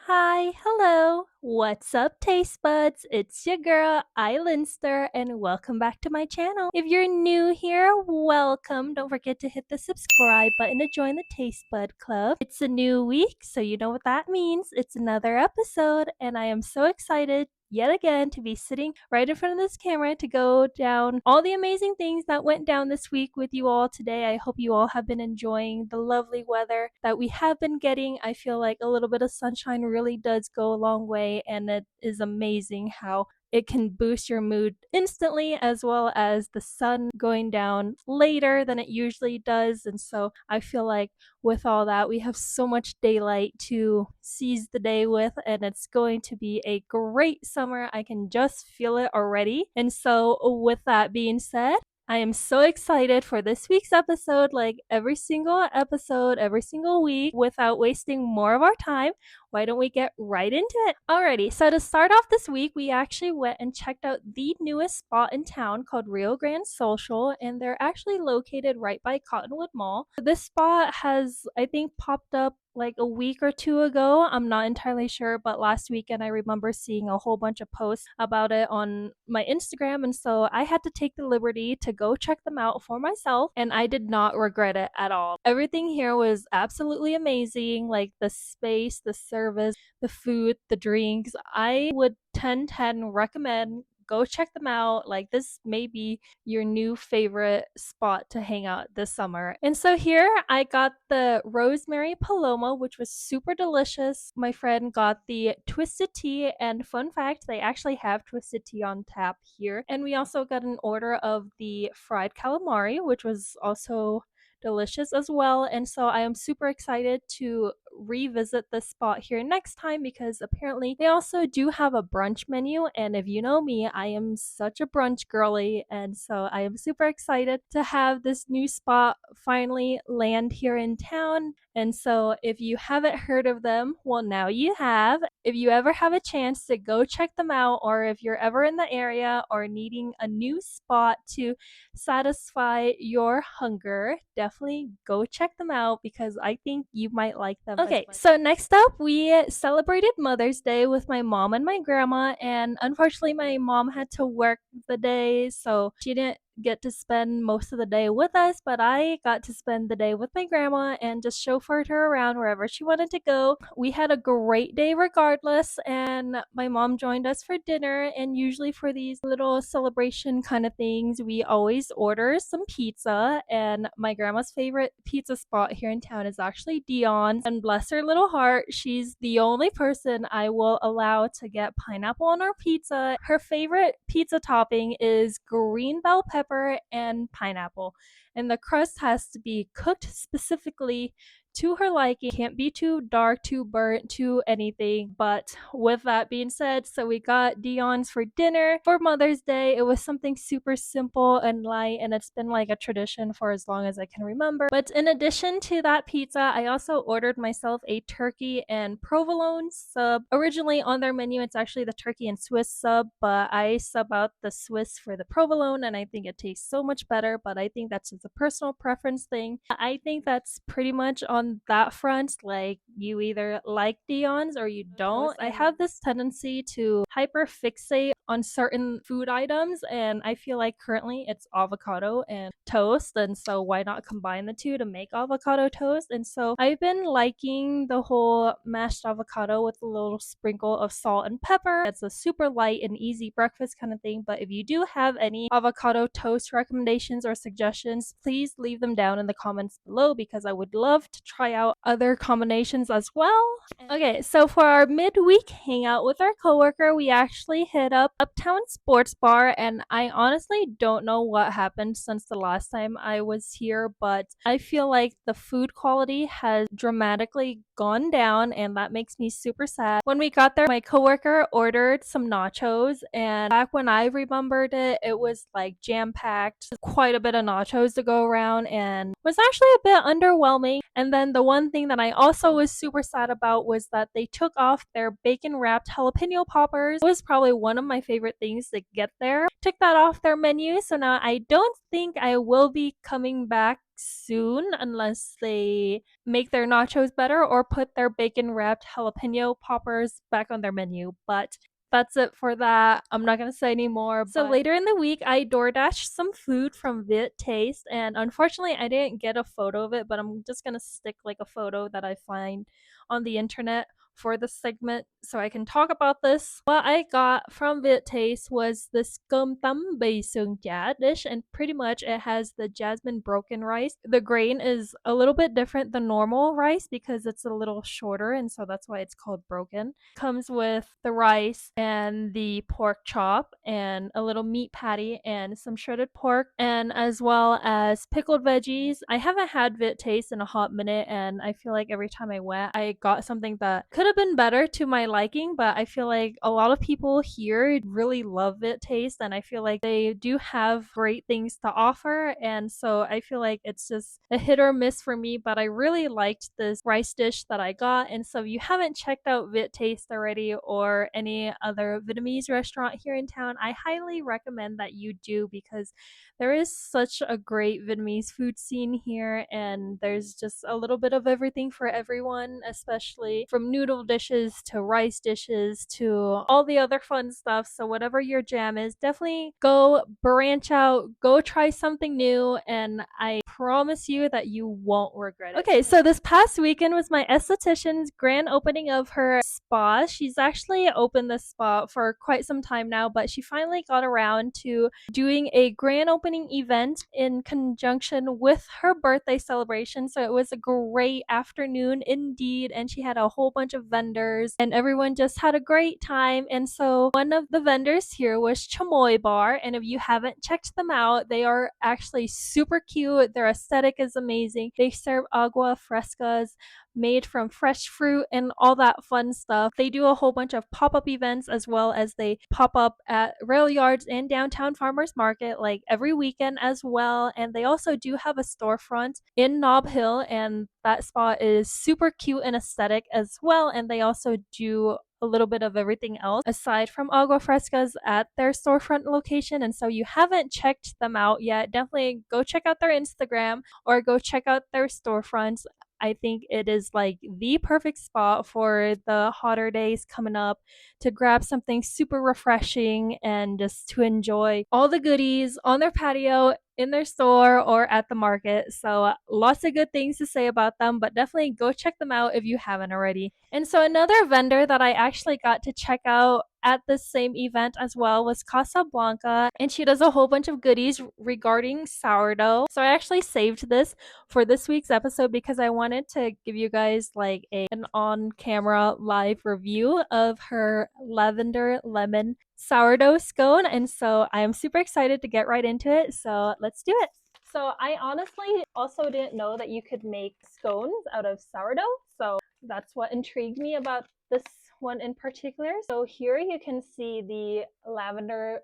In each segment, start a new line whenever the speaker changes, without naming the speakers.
Hi, hello. What's up, taste buds? It's your girl, ilinsterr, and welcome back to my channel. If you're new here, welcome. Don't forget to hit the subscribe button to join the Taste Bud Club. It's a new week, so you know what that means. It's another episode, and I am so excited yet again to be sitting right in front of this camera to go down all the amazing things that went down this week with you all today. I hope you all have been enjoying the lovely weather that we have been getting. I feel like a little bit of sunshine really does go a long way, and it is amazing how it can boost your mood instantly, as well as the sun going down later than it usually does. And so I feel like with all that, we have so much daylight to seize the day with, and it's going to be a great summer. I can just feel it already. And so, with that being said, I am so excited for this week's episode, like every single episode, every single week. Without wasting more of our time, why don't we get right into it? Alrighty, so to start off this week, we actually went and checked out the newest spot in town called Rio Grande Social, and they're actually located right by Cottonwood Mall. This spot has, I think, popped up like a week or two ago. I'm not entirely sure, but last weekend I remember seeing a whole bunch of posts about it on my Instagram, and so I had to take the liberty to go check them out for myself, and I did not regret it at all. Everything here was absolutely amazing, like the space, the service, the food, the drinks. I would 10/10 recommend go check them out. Like, this may be your new favorite spot to hang out this summer. And so here I got the rosemary paloma, which was super delicious. My friend got the twisted tea, and fun fact, they actually have twisted tea on tap here. And we also got an order of the fried calamari, which was also delicious as well. And so I am super excited to revisit this spot here next time, because apparently they also do have a brunch menu, and if you know me, I am such a brunch girly, and so I am super excited to have this new spot finally land here in town. And so if you haven't heard of them, well, now you have. If you ever have a chance to go check them out, or if you're ever in the area or needing a new spot to satisfy your hunger, definitely go check them out, because I think you might like them. Okay, so next up, we celebrated Mother's Day with my mom and my grandma, and unfortunately, my mom had to work the day, so she didn't get to spend most of the day with us, but I got to spend the day with my grandma and just chauffeured her around wherever she wanted to go. We had a great day regardless, and my mom joined us for dinner. And usually for these little celebration kind of things, we always order some pizza, and my grandma's favorite pizza spot here in town is actually Dion's, and bless her little heart, she's the only person I will allow to get pineapple on our pizza. Her favorite pizza topping is green bell pepper and pineapple, and the crust has to be cooked specifically to her liking. Can't be too dark, too burnt, too anything. But with that being said, so we got Dion's for dinner for Mother's Day. It was something super simple and light, and it's been like a tradition for as long as I can remember. But in addition to that pizza, I also ordered myself a turkey and provolone sub. Originally on their menu, it's actually the turkey and Swiss sub, but I sub out the Swiss for the provolone, and I think it tastes so much better. But I think that's just a personal preference thing. I think that's pretty much on that front. Like, you either like Dion's or you don't. I have this tendency to hyper fixate on certain food items, and I feel like currently it's avocado and toast, and so why not combine the two to make avocado toast? And so I've been liking the whole mashed avocado with a little sprinkle of salt and pepper. It's a super light and easy breakfast kind of thing. But if you do have any avocado toast recommendations or suggestions, please leave them down in the comments below, because I would love to try out other combinations as well. Okay, so for our midweek hangout with our coworker, we actually hit up Uptown Sports Bar, and I honestly don't know what happened since the last time I was here, but I feel like the food quality has dramatically gone down, and that makes me super sad. When we got there, my coworker ordered some nachos, and back when I remembered it, it was like jam-packed, quite a bit of nachos to go around, and was actually a bit underwhelming. And then the one thing that I also was super sad about was that they took off their bacon wrapped jalapeno poppers. It was probably one of my favorite things to get there. Took that off their menu, so now I don't think I will be coming back soon unless they make their nachos better or put their bacon wrapped jalapeno poppers back on their menu. But that's it for that. I'm not gonna say anymore. So later in the week, I DoorDashed some food from Vit Taste, and unfortunately, I didn't get a photo of it. But I'm just gonna stick like a photo that I find on the internet for this segment so I can talk about this. What I got from Vit Taste was this cơm tấm bì sườn chả dish, and pretty much it has the jasmine broken rice. The grain is a little bit different than normal rice because it's a little shorter, and so that's why it's called broken. Comes with the rice and the pork chop and a little meat patty and some shredded pork, and as well as pickled veggies. I haven't had Vit Taste in a hot minute, and I feel like every time I went, I got something that could have been better to my liking, but I feel like a lot of people here really love Vit Taste, and I feel like they do have great things to offer, and so I feel like it's just a hit or miss for me, but I really liked this rice dish that I got. And so if you haven't checked out Vit Taste already or any other Vietnamese restaurant here in town, I highly recommend that you do, because there is such a great Vietnamese food scene here, and there's just a little bit of everything for everyone, especially from noodle dishes to rice dishes to all the other fun stuff. So whatever your jam is, definitely go branch out, go try something new, and I promise you that you won't regret it. Okay, so this past weekend was my esthetician's grand opening of her spa. She's actually opened this spa for quite some time now, but she finally got around to doing a grand opening event in conjunction with her birthday celebration. So it was a great afternoon indeed, and she had a whole bunch of vendors and everyone just had a great time. And so one of the vendors here was Chamoy Bar, and if you haven't checked them out, they are actually super cute. Their aesthetic is amazing. They serve agua frescas made from fresh fruit and all that fun stuff. They do a whole bunch of pop-up events, as well as they pop up at rail yards and downtown farmers market like every weekend as well. And they also do have a storefront in Nob Hill, and that spot is super cute and aesthetic as well. And they also do a little bit of everything else aside from agua frescas at their storefront location. And so you haven't checked them out yet, definitely go check out their Instagram or go check out their storefronts. I think it is like the perfect spot for the hotter days coming up to grab something super refreshing and just to enjoy all the goodies on their patio, in their store, or at the market. So lots of good things to say about them, but definitely go check them out if you haven't already. And so another vendor that I actually got to check out at the same event as well was Casablanca, and she does a whole bunch of goodies regarding sourdough. So I actually saved this for this week's episode because I wanted to give you guys like an on-camera live review of her lavender lemon sourdough scone, and so I am super excited to get right into it. So let's do it. So I honestly also didn't know that you could make scones out of sourdough, so that's what intrigued me about this one in particular. So here you can see the lavender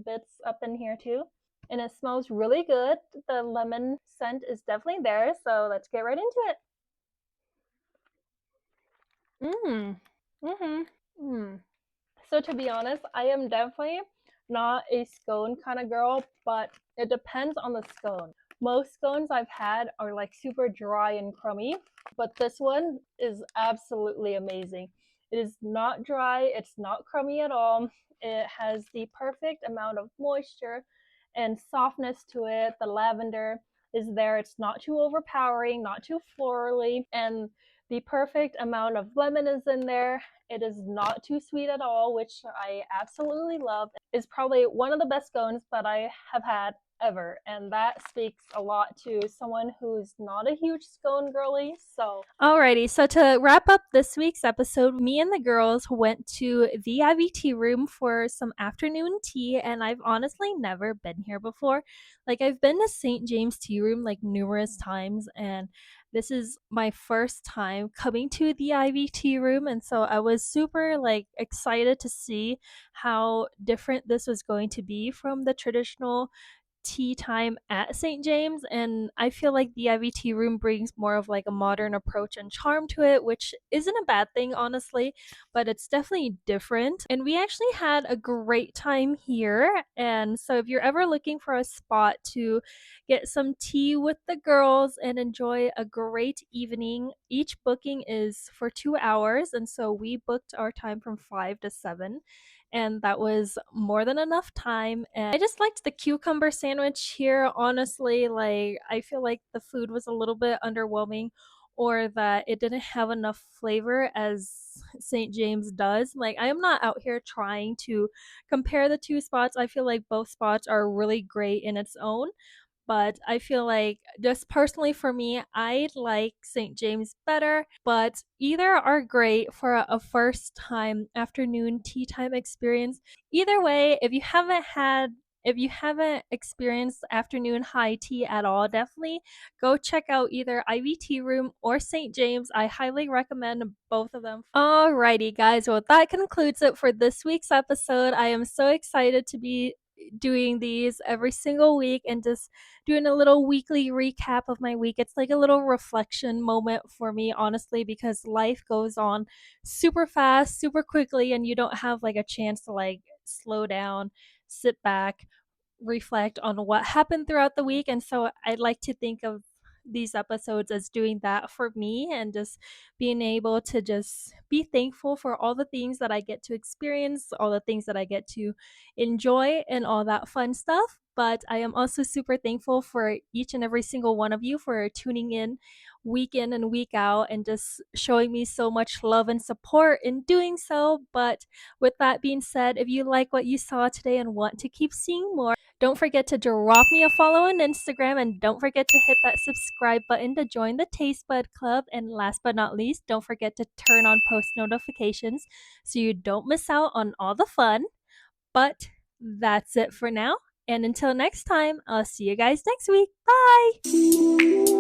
bits up in here too, and it smells really good. The lemon scent is definitely there, so let's get right into it. So to be honest, I am definitely not a scone kind of girl, but it depends on the scone. Most scones I've had are like super dry and crummy, but this one is absolutely amazing. It is not dry, it's not crummy at all. It has the perfect amount of moisture and softness to it. The lavender is there. It's not too overpowering, not too florally, and the perfect amount of lemon is in there. It is not too sweet at all, which I absolutely love. It's probably one of the best scones that I have had ever, and that speaks a lot to someone who's not a huge scone girly. So alrighty, so to wrap up this week's episode, me and the girls went to the Ivy Tea Room for some afternoon tea, and I've honestly never been here before. Like, I've been to St. James Tea Room like numerous times, and this is my first time coming to the Ivy Tea Room, and so I was super like excited to see how different this was going to be from the traditional tea time at St. James, and I feel like the Ivy Tea Room brings more of like a modern approach and charm to it, which isn't a bad thing, honestly, but it's definitely different. And we actually had a great time here. And so if you're ever looking for a spot to get some tea with the girls and enjoy a great evening, each booking is for 2 hours. And so we booked our time from 5 to 7, and that was more than enough time. And I just liked the cucumber sandwich here, honestly. Like, I feel like the food was a little bit underwhelming, or that it didn't have enough flavor as St. James does. Like, I am not out here trying to compare the two spots. I feel like both spots are really great in its own, but I feel like, just personally for me, I like St. James better, but either are great for a first time afternoon tea time experience. Either way, if you haven't experienced afternoon high tea at all, definitely go check out either Ivy Tea Room or St. James. I highly recommend both of them. Alrighty, guys. Well, that concludes it for this week's episode. I am so excited to be doing these every single week and just doing a little weekly recap of my week. It's like a little reflection moment for me, honestly, because life goes on super fast, super quickly, and you don't have like a chance to like slow down, sit back, reflect on what happened throughout the week. And so I'd like to think of these episodes as doing that for me, and just being able to just be thankful for all the things that I get to experience, all the things that I get to enjoy, and all that fun stuff. But I am also super thankful for each and every single one of you for tuning in and week out and just showing me so much love and support in doing so. But with that being said, if you like what you saw today and want to keep seeing more, don't forget to drop me a follow on Instagram, and don't forget to hit that subscribe button to join the Taste Bud Club. And last but not least, don't forget to turn on post notifications so you don't miss out on all the fun. But that's it for now. And until next time, I'll see you guys next week. Bye!